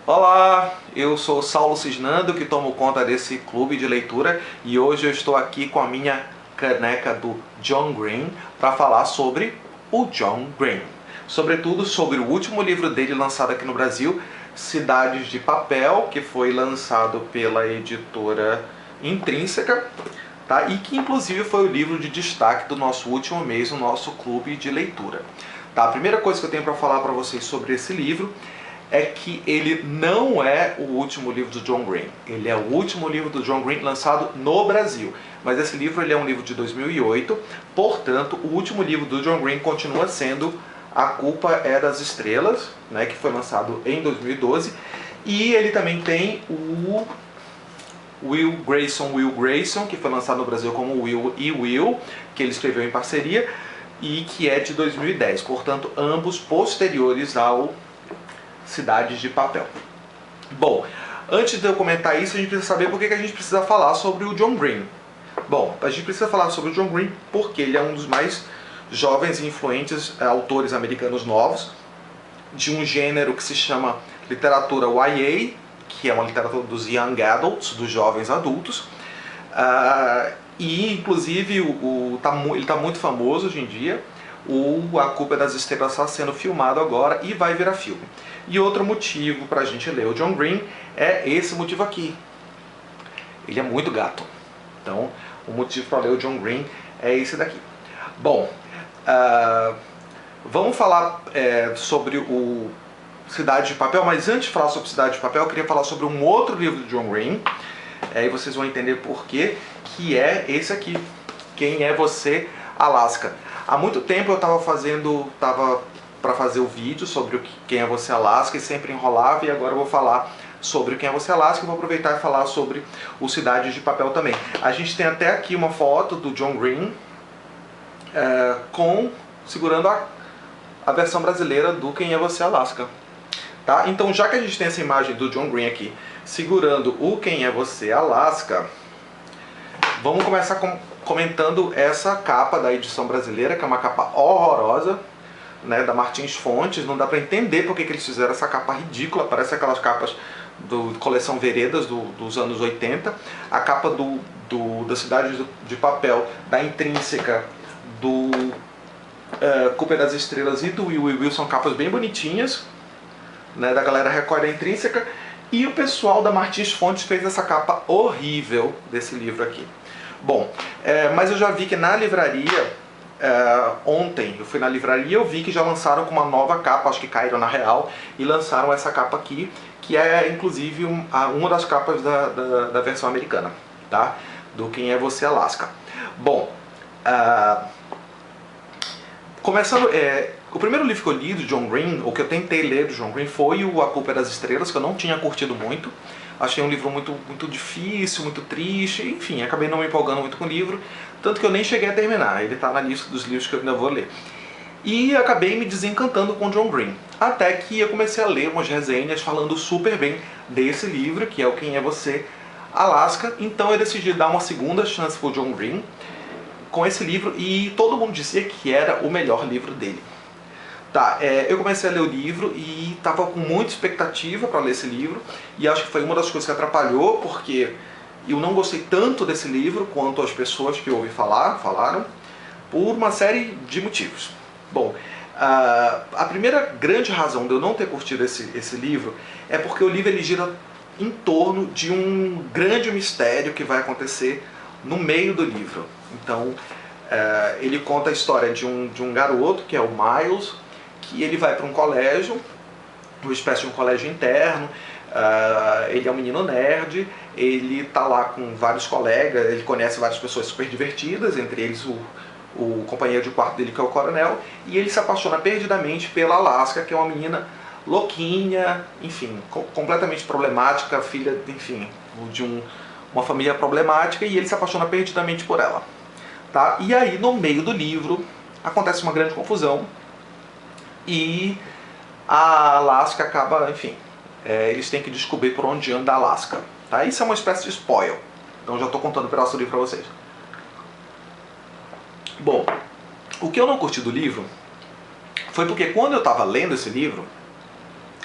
Olá, eu sou Saulo Cisnando, que tomo conta desse clube de leitura, e hoje eu estou aqui com a minha caneca do John Green para falar sobre o John Green. Sobretudo sobre o último livro dele lançado aqui no Brasil, Cidades de Papel, que foi lançado pela editora Intrínseca, tá? E que inclusive foi o livro de destaque do nosso último mês no nosso clube de leitura. Tá? A primeira coisa que eu tenho para falar para vocês sobre esse livro é que ele não é o último livro do John Green. Ele é o último livro do John Green lançado no Brasil. Mas esse livro ele é um livro de 2008, portanto, o último livro do John Green continua sendo A Culpa é das Estrelas, né, que foi lançado em 2012. E ele também tem o Will Grayson, que foi lançado no Brasil como Will e Will, que ele escreveu em parceria, e que é de 2010. Portanto, ambos posteriores ao Cidades de Papel. Bom, antes de eu comentar isso, a gente precisa saber por que a gente precisa falar sobre o John Green. Bom, a gente precisa falar sobre o John Green porque ele é um dos mais jovens e influentes autores americanos novos, de um gênero que se chama literatura YA, que é uma literatura dos Young Adults, dos jovens adultos. E inclusive ele está muito famoso hoje em dia. A Culpa é das Estrelas está sendo filmado agora e vai virar filme. E outro motivo para a gente ler o John Green é esse motivo aqui. Ele é muito gato. Então, o motivo para ler o John Green é esse daqui. Bom, vamos falar sobre o Cidade de Papel, mas antes de falar sobre Cidade de Papel, eu queria falar sobre um outro livro do John Green. E vocês vão entender por quê, que é esse aqui, Quem é Você, Alaska. Há muito tempo eu estava para fazer o vídeo sobre o Quem é Você, Alaska, e sempre enrolava, e agora eu vou falar sobre o Quem é Você, Alaska, e vou aproveitar e falar sobre o Cidades de Papel também. A gente tem até aqui uma foto do John Green segurando a versão brasileira do Quem é Você, Alaska. Tá? Então, já que a gente tem essa imagem do John Green aqui segurando o Quem é Você, Alaska, vamos começar comentando essa capa da edição brasileira, que é uma capa horrorosa, né, da Martins Fontes. Não dá para entender porque que eles fizeram essa capa ridícula, parece aquelas capas da coleção Veredas dos anos 80. A capa da Cidade de Papel, da Intrínseca, do Culpa é das Estrelas e do Will Will são capas bem bonitinhas, né, da galera Record da Intrínseca. E o pessoal da Martins Fontes fez essa capa horrível desse livro aqui. Bom, mas eu já vi que na livraria, ontem eu fui na livraria e eu vi que já lançaram com uma nova capa, acho que caíram na Real, e lançaram essa capa aqui, que é inclusive uma das capas da versão americana, tá? Do Quem é Você, Alaska. Bom, começando, o primeiro livro que eu li do John Green, ou que eu tentei ler do John Green, foi o A Culpa é das Estrelas, que eu não tinha curtido muito. Achei um livro muito difícil, muito triste, enfim, acabei não me empolgando muito com o livro, tanto que eu nem cheguei a terminar, ele está na lista dos livros que eu ainda vou ler. E acabei me desencantando com John Green, até que eu comecei a ler umas resenhas falando super bem desse livro, que é o Quem é Você, Alaska. Então eu decidi dar uma segunda chance para o John Green com esse livro, e todo mundo dizia que era o melhor livro dele. Tá, eu comecei a ler o livro e estava com muita expectativa para ler esse livro, e acho que foi uma das coisas que atrapalhou, porque eu não gostei tanto desse livro quanto as pessoas que eu ouvi falaram, por uma série de motivos. Bom, a primeira grande razão de eu não ter curtido esse livro é porque o livro ele gira em torno de um grande mistério que vai acontecer no meio do livro. Então, ele conta a história de um garoto, que é o Miles, que ele vai para um colégio, uma espécie de um colégio interno. Ele é um menino nerd, ele está lá com vários colegas, ele conhece várias pessoas super divertidas, entre eles o companheiro de quarto dele, que é o coronel, e ele se apaixona perdidamente pela Alaska, que é uma menina louquinha, enfim, completamente problemática, filha, enfim, de uma família problemática, e ele se apaixona perdidamente por ela. Tá? E aí, no meio do livro, acontece uma grande confusão, e a Alaska acaba, enfim, eles têm que descobrir por onde anda a Alaska. Tá? Isso é uma espécie de spoiler, então já estou contando o pedaço do livro para vocês. Bom, o que eu não curti do livro foi porque quando eu estava lendo esse livro,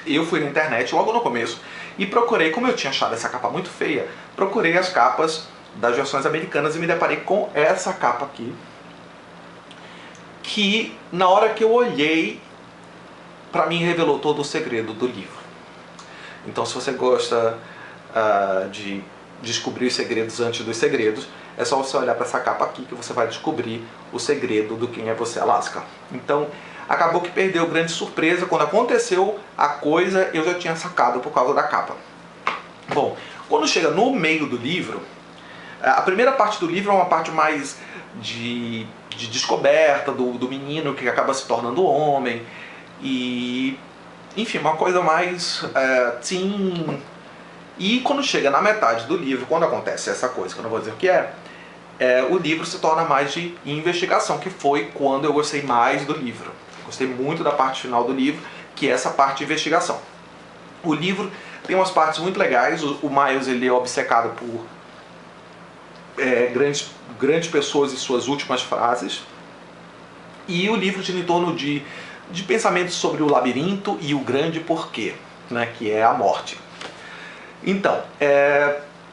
eu fui na internet logo no começo e procurei, como eu tinha achado essa capa muito feia, procurei as capas das versões americanas e me deparei com essa capa aqui, que na hora que eu olhei, pra mim revelou todo o segredo do livro. Então, se você gosta de descobrir os segredos antes dos segredos, é só você olhar para essa capa aqui que você vai descobrir o segredo do Quem é Você, Alaska. Então, acabou que perdeu grande surpresa. Quando aconteceu a coisa, eu já tinha sacado por causa da capa. Bom, quando chega no meio do livro, a primeira parte do livro é uma parte mais de descoberta do menino que acaba se tornando homem. E, enfim, uma coisa mais teen. E quando chega na metade do livro, quando acontece essa coisa, que eu não vou dizer o que o livro se torna mais de investigação, que foi quando eu gostei mais do livro. Gostei muito da parte final do livro, que é essa parte de investigação. O livro tem umas partes muito legais. O Miles, ele é obcecado por grandes pessoas e suas últimas frases. E o livro gira em torno de pensamentos sobre o labirinto e o grande porquê, né, que é a morte. Então,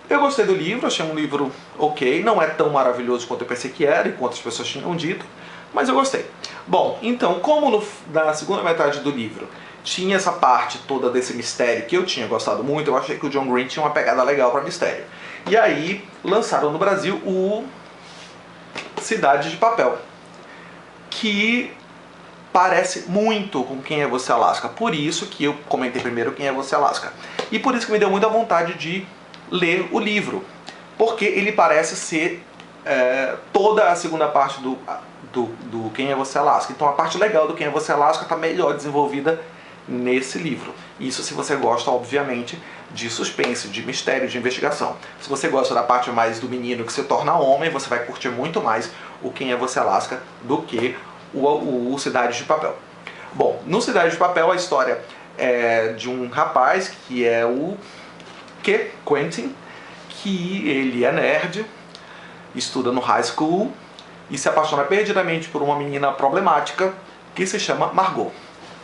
eu gostei do livro, achei um livro ok, não é tão maravilhoso quanto eu pensei que era e quanto as pessoas tinham dito, mas eu gostei. Bom, então, como na segunda metade do livro tinha essa parte toda desse mistério que eu tinha gostado muito, eu achei que o John Green tinha uma pegada legal para mistério. E aí, lançaram no Brasil o Cidade de Papel, que parece muito com Quem é Você, Alaska. Por isso que eu comentei primeiro Quem é Você, Alaska. E por isso que me deu muita vontade de ler o livro. Porque ele parece ser toda a segunda parte do Quem é Você, Alaska. Então a parte legal do Quem é Você, Alaska está melhor desenvolvida nesse livro. Isso se você gosta, obviamente, de suspense, de mistério, de investigação. Se você gosta da parte mais do menino que se torna homem, você vai curtir muito mais o Quem é Você, Alaska do que o Cidade de Papel. Bom, no Cidade de Papel a história é de um rapaz que é o Quentin, que ele é nerd, estuda no high school e se apaixona perdidamente por uma menina problemática que se chama Margot.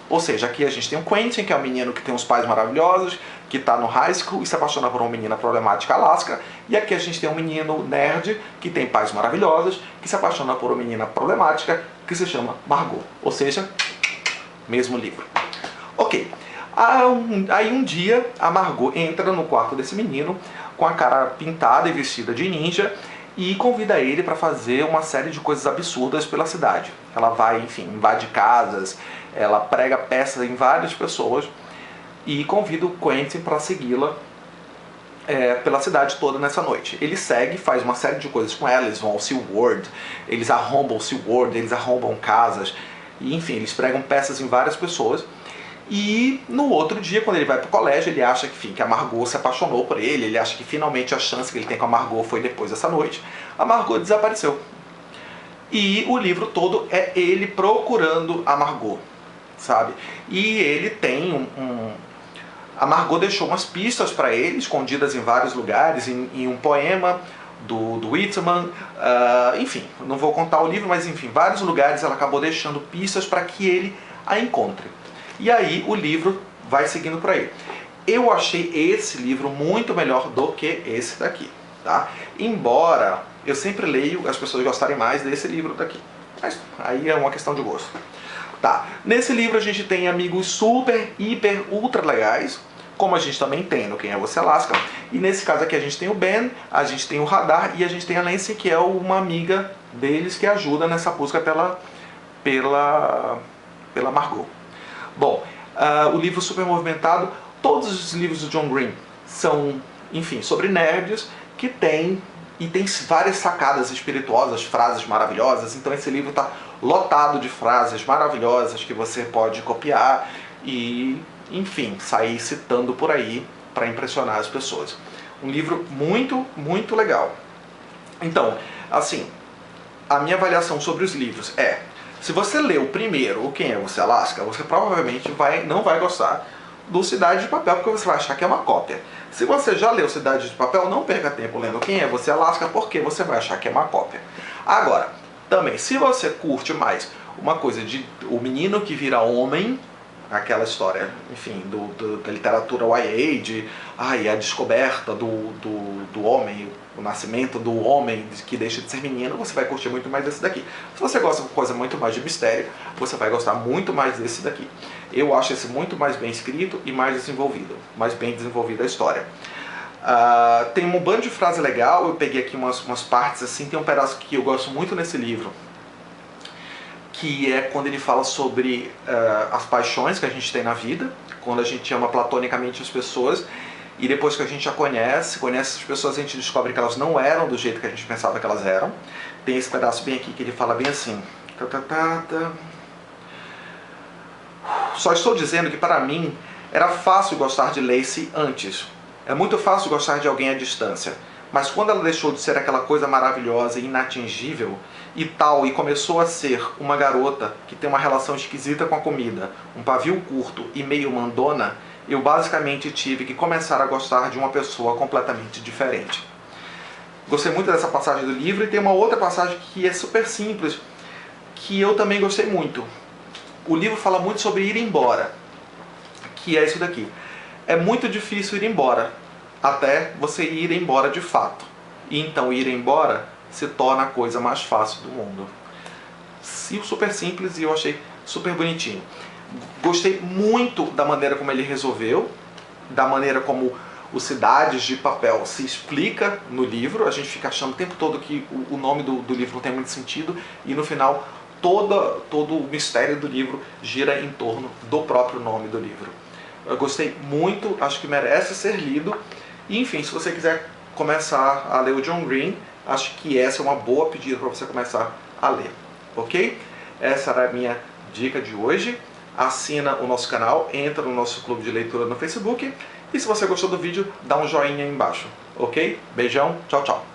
Ou seja, aqui a gente tem o Quentin, que é um menino que tem uns pais maravilhosos, que está no high school e se apaixona por uma menina problemática, Alaska. E aqui a gente tem um menino nerd, que tem pais maravilhosos, que se apaixona por uma menina problemática, que se chama Margot. Ou seja, mesmo livro. Ok. Aí um dia a Margot entra no quarto desse menino com a cara pintada e vestida de ninja e convida ele para fazer uma série de coisas absurdas pela cidade. Ela vai, enfim, invade casas, ela prega peças em várias pessoas e convida o Quentin para segui-la pela cidade toda nessa noite. Ele segue, faz uma série de coisas com ela, eles vão ao SeaWorld, eles arrombam o SeaWorld, eles arrombam casas, e, enfim, eles pregam peças em várias pessoas. E no outro dia, quando ele vai pro colégio, ele acha que, enfim, que a Margot se apaixonou por ele, ele acha que finalmente a chance que ele tem com a Margot foi depois dessa noite. A Margot desapareceu. E o livro todo é ele procurando a Margot, sabe? E ele tem a Margot deixou umas pistas para ele, escondidas em vários lugares, em um poema do Whitman, enfim, não vou contar o livro, mas enfim, vários lugares ela acabou deixando pistas para que ele a encontre. E aí o livro vai seguindo por aí. Eu achei esse livro muito melhor do que esse daqui, tá? Embora eu sempre leio as pessoas gostarem mais desse livro daqui. Mas aí é uma questão de gosto. Tá, nesse livro a gente tem amigos super, hiper, ultra legais, como a gente também tem no Quem é Você, Alaska. E nesse caso aqui a gente tem o Ben, a gente tem o Radar e a gente tem a Nancy, que é uma amiga deles que ajuda nessa busca pela Margot. Bom, o livro super movimentado. Todos os livros do John Green são, enfim, sobre nerds que tem várias sacadas espirituosas, frases maravilhosas. Então esse livro está lotado de frases maravilhosas que você pode copiar e, enfim, sair citando por aí para impressionar as pessoas. Um livro muito, muito legal. Então, assim, a minha avaliação sobre os livros é: se você lê o primeiro, o Quem é Você, Alaska, você provavelmente não vai gostar do Cidade de Papel, porque você vai achar que é uma cópia. Se você já leu Cidade de Papel, não perca tempo lendo Quem é Você, Alaska, porque você vai achar que é uma cópia. Agora, também, se você curte mais uma coisa de o menino que vira homem, aquela história, enfim, da literatura YA, a descoberta do homem, o nascimento do homem que deixa de ser menino, você vai curtir muito mais desse daqui. Se você gosta de coisa muito mais de mistério, você vai gostar muito mais desse daqui. Eu acho esse muito mais bem escrito e mais desenvolvido, mais bem desenvolvida a história. Tem um bando de frase legal, eu peguei aqui umas partes assim, tem um pedaço que eu gosto muito nesse livro, que é quando ele fala sobre as paixões que a gente tem na vida, quando a gente ama platonicamente as pessoas, e depois que a gente já conhece as pessoas, a gente descobre que elas não eram do jeito que a gente pensava que elas eram. Tem esse pedaço bem aqui que ele fala bem assim: só estou dizendo que para mim era fácil gostar de Lacey antes. É muito fácil gostar de alguém à distância. Mas quando ela deixou de ser aquela coisa maravilhosa e inatingível e começou a ser uma garota que tem uma relação esquisita com a comida, um pavio curto e meio mandona, eu basicamente tive que começar a gostar de uma pessoa completamente diferente. Gostei muito dessa passagem do livro, e tem uma outra passagem que é super simples, que eu também gostei muito. O livro fala muito sobre ir embora, que é isso daqui. É muito difícil ir embora, até você ir embora de fato. E então ir embora se torna a coisa mais fácil do mundo. Super simples, e eu achei super bonitinho. Gostei muito da maneira como ele resolveu, da maneira como o Cidades de Papel se explica no livro. A gente fica achando o tempo todo que o nome do livro não tem muito sentido, e no final todo o mistério do livro gira em torno do próprio nome do livro. Eu gostei muito, acho que merece ser lido. E enfim, se você quiser começar a ler o John Green, acho que essa é uma boa pedida para você começar a ler, ok? Essa era a minha dica de hoje. Assina o nosso canal, entra no nosso clube de leitura no Facebook, e se você gostou do vídeo, dá um joinha aí embaixo, ok? Beijão, tchau, tchau!